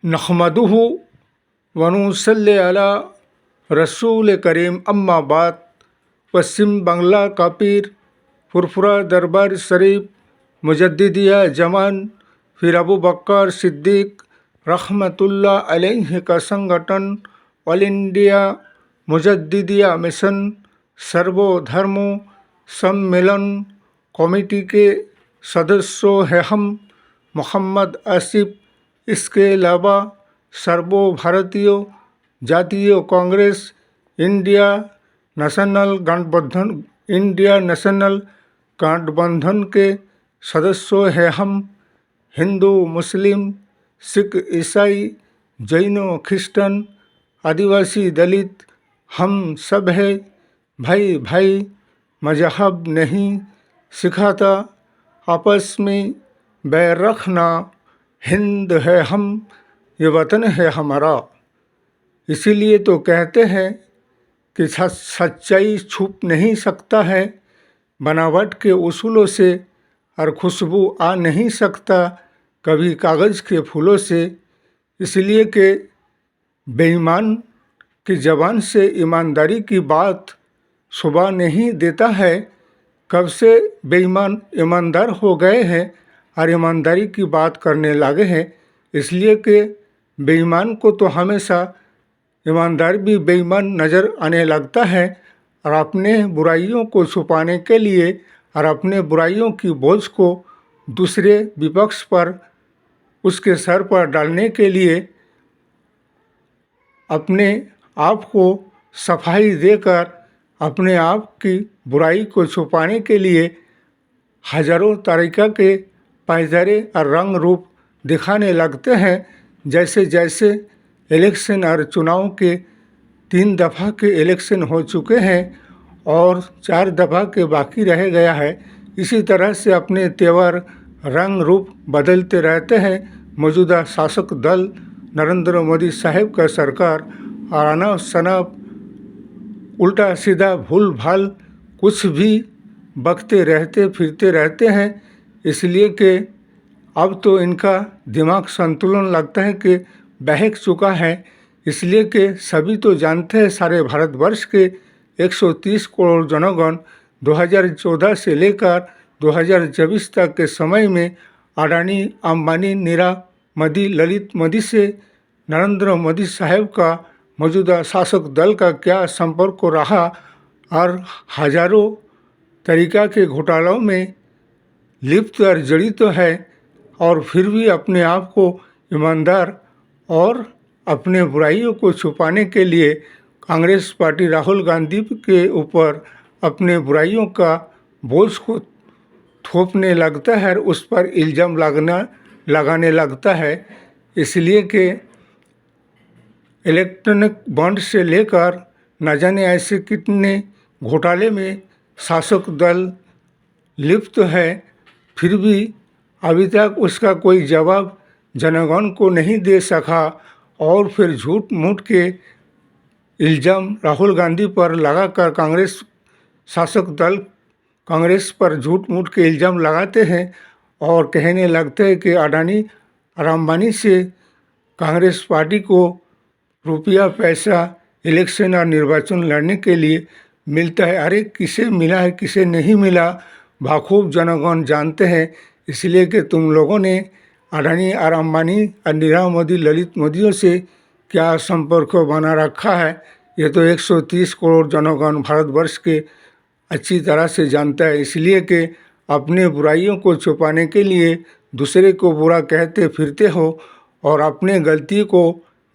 नहमदुहु व नुसल्ली अला रसूल करीम अम्मा बाद। पश्चिम बांग्ला का पीर फुरफुरा दरबार शरीफ मुजद्दिदिया जमान फिर अबू बकर सिद्दीक रहमतुल्लाह अलैहि का संगठन ऑल इंडिया मुजद्दिदिया मिशन सर्वधर्म सम्मेलन कमेटी के सदस्यों हैं हम मोहम्मद आसिफ। इसके अलावा सर्व भारतीय जातीय कांग्रेस इंडिया नेशनल गठबंधन के सदस्यों हैं हम। हिंदू मुस्लिम सिख ईसाई जैन ख्रिस्टन आदिवासी दलित हम सब है भाई भाई। मजहब नहीं सिखाता आपस में बैर रखना। हिंद है हम, ये वतन है हमारा। इसीलिए तो कहते हैं कि सच्चाई छुप नहीं सकता है बनावट के उसूलों से, और खुशबू आ नहीं सकता कभी कागज़ के फूलों से। इसलिए कि बेईमान की ज़बान से ईमानदारी की बात शुबा नहीं देता है। कब से बेईमान ईमानदार हो गए हैं और ईमानदारी की बात करने लगे हैं। इसलिए कि बेईमान को तो हमेशा ईमानदार भी बेईमान नज़र आने लगता है, और अपने बुराइयों को छुपाने के लिए और अपने बुराइयों की बोझ को दूसरे विपक्ष पर उसके सर पर डालने के लिए अपने आप को सफाई देकर अपने आप की बुराई को छुपाने के लिए हजारों तरीक़ा के पैंतरे और रंग रूप दिखाने लगते हैं। जैसे जैसे इलेक्शन और चुनाव के 3 दफ़ा के इलेक्शन हो चुके हैं और 4 दफ़ा के बाकी रह गया है, इसी तरह से अपने तेवर रंग रूप बदलते रहते हैं। मौजूदा शासक दल नरेंद्र मोदी साहब का सरकार और अनाप शनाप उल्टा सीधा भूल भाल कुछ भी बकते रहते फिरते रहते हैं। इसलिए कि अब तो इनका दिमाग संतुलन लगता है कि बहक चुका है। इसलिए कि सभी तो जानते हैं, सारे भारतवर्ष के 130 करोड़ जनगण 2014 से लेकर 2024 तक के समय में अडानी अंबानी नीरा मोदी ललित मोदी से नरेंद्र मोदी साहब का मौजूदा शासक दल का क्या संपर्क रहा, और हजारों तरीक़ा के घोटालों में लिप्त और जड़ित तो है, और फिर भी अपने आप को ईमानदार और अपने बुराइयों को छुपाने के लिए कांग्रेस पार्टी राहुल गांधी के ऊपर अपने बुराइयों का बोझ को थोपने लगता है और उस पर इल्ज़ाम लगाने लगता है। इसलिए कि इलेक्ट्रॉनिक बॉन्ड से लेकर न जाने ऐसे कितने घोटाले में शासक दल लिप्त है, फिर भी अभी तक उसका कोई जवाब जनगण को नहीं दे सका, और फिर झूठ मूठ के इल्ज़ाम राहुल गांधी पर लगाकर कांग्रेस शासक दल कांग्रेस पर झूठ मूठ के इल्ज़ाम लगाते हैं और कहने लगते हैं कि अडानी और अंबानी से कांग्रेस पार्टी को रुपया पैसा इलेक्शन और निर्वाचन लड़ने के लिए मिलता है। अरे किसे मिला है किसे नहीं मिला बाखूब जनगण जानते हैं। इसलिए कि तुम लोगों ने अडानी और अंबानी और नीरव मोदी ललित मोदियों से क्या संपर्क बना रखा है, ये तो 130 करोड़ जनगण भारतवर्ष के अच्छी तरह से जानता है। इसलिए कि अपने बुराइयों को छुपाने के लिए दूसरे को बुरा कहते फिरते हो और अपने गलती को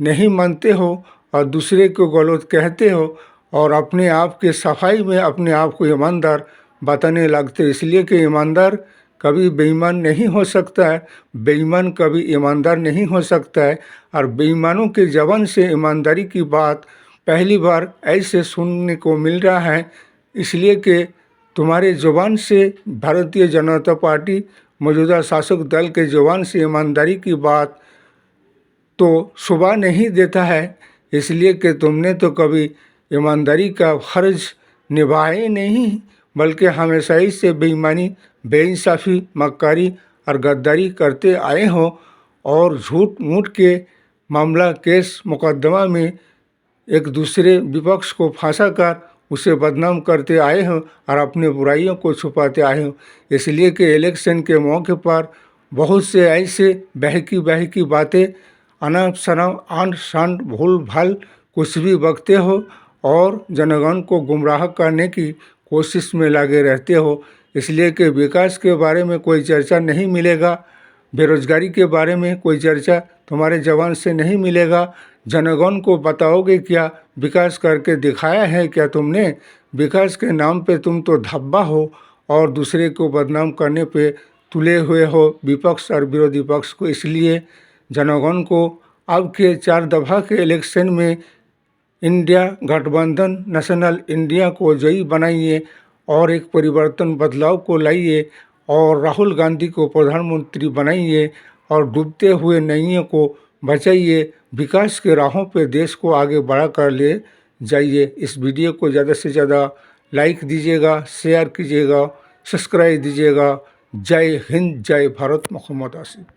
नहीं मानते हो और दूसरे को गलत कहते हो, और अपने आप के सफाई में अपने आप को ईमानदार बताने लगते। इसलिए कि ईमानदार कभी बेईमान नहीं हो सकता है, बेईमान कभी ईमानदार नहीं हो सकता है। और बेईमानों के ज़बान से ईमानदारी की बात पहली बार ऐसे सुनने को मिल रहा है। इसलिए कि तुम्हारे ज़ुबान से भारतीय जनता पार्टी मौजूदा शासक दल के ज़ुबान से ईमानदारी की बात तो शुबा नहीं देता है। इसलिए कि तुमने तो कभी ईमानदारी का फ़र्ज निभाए नहीं, बल्कि हमेशा ही से बेईमानी बेइंसाफ़ी मक्कारी और गद्दारी करते आए हो, और झूठ मूठ के मामला केस मुकदमा में एक दूसरे विपक्ष को फंसा कर उसे बदनाम करते आए हैं और अपने बुराइयों को छुपाते आए हैं। इसलिए कि इलेक्शन के मौके पर बहुत से ऐसे बहकी बहकी बातें, अनाप शनाप आंट शांट भूल भाल कुछ भी बकते हो और जनगण को गुमराह करने की कोशिश में लगे रहते हो। इसलिए कि विकास के बारे में कोई चर्चा नहीं मिलेगा, बेरोजगारी के बारे में कोई चर्चा तुम्हारे जबान से नहीं मिलेगा। जनगण को बताओगे क्या, विकास करके दिखाया है क्या तुमने? विकास के नाम पे तुम तो धब्बा हो और दूसरे को बदनाम करने पे तुले हुए हो, विपक्ष और विरोधी पक्ष को। इसलिए जनगण को अब के 4 दफ़ा के इलेक्शन में इंडिया गठबंधन नेशनल इंडिया को जयी बनाइए और एक परिवर्तन बदलाव को लाइए और राहुल गांधी को प्रधानमंत्री बनाइए और डूबते हुए नैये को बचाइए। विकास के राहों पे देश को आगे बढ़ा कर ले जाइए। इस वीडियो को ज़्यादा से ज़्यादा लाइक दीजिएगा, शेयर कीजिएगा, सब्सक्राइब दीजिएगा। जय हिंद, जय भारत, मोहम्मद आसिफ।